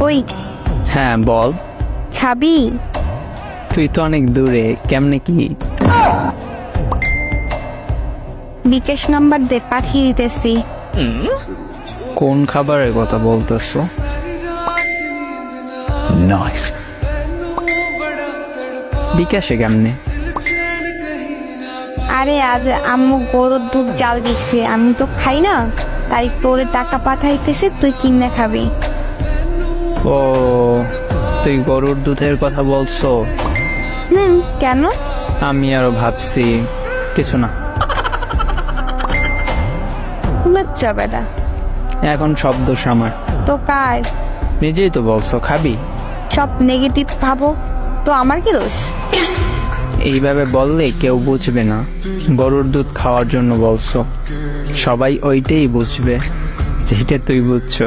ওই হ্যাঁ বল। খাবি? তুই তো অনেক দূরে, কেমনে কি? বিকাশ নাম্বার দে, পাঠিয়ে দিতেছি। কোন খাবারের কথা বলতেছো? নাইস। বিকাশে কেমনে? আরে আজ আম্মু গরুর দুধ জাল দিচ্ছে, আমি তো খাই না, তাই তোরে টাকা পাঠাইতেছে, তুই কিনে খাবি। ও, তুই গরুর দুধের কথা বলছো? কেন? আমি আরো ভাবছি কিছু না। লজ্জা বেটা। এখন সব দোষ আমার। তো কার? নিজেই তো বলছো খাবি। সব নেগেটিভ ভাবো তো আমার কি দোষ? এইভাবে বললে কেউ বুঝবে না গরুর দুধ খাওয়ার জন্য বলছো। সবাই ওইটাই বুঝবে যেটা তুই বুঝছো।